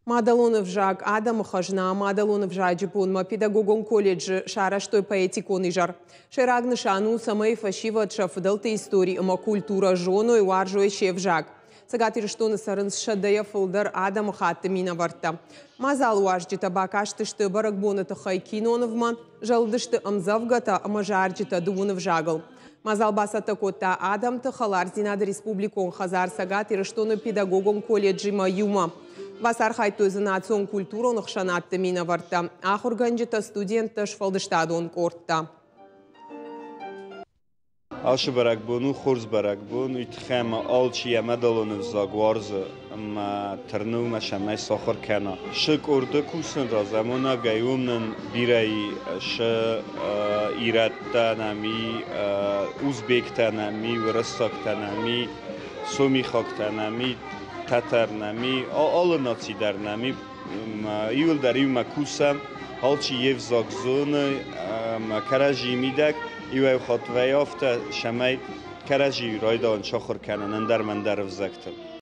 Мадалонов жак Адам хажна Мадалонов жаджипун ма педагогон колледж шараштой поэтикон ижар. Шерагны шану самой фашива тшафдалта истории ма культура жону и варжой шев жак. Цагатир что на сарынс шадая фулдар Адам хаттамина варта. Мазал уажджита бакашты что баракбоната хайкиноновма, жалдышты амзавгата амажарджита дувунов жагал. Мазал басата кота Адам тахалар зинада республикон хазар сагатир что на педагогон колледжи ма юма. Васар хайтой занацион культуру нахшанатта мина варта. Ахурганджита студента шфалдыштадон корта. Алшы барак бону, хорз барак бону, итхема алчи ямадалонов загварза, ма терну ма шамай сахар кана. Шик орда кусн را زمانا گیومنن بیرای ش ایراد تنامی، ازبک تنامی، ورستاک تنامی، سومی خاک تنامی، تاتر نامی، آل ناتی در نامی، ایول در ایو مکوسم، حالچی یف زاگزون، کراجی میدک، ایو خاطر ویافت شمای کراجی رایدان چخور کنن در من در وزکتم.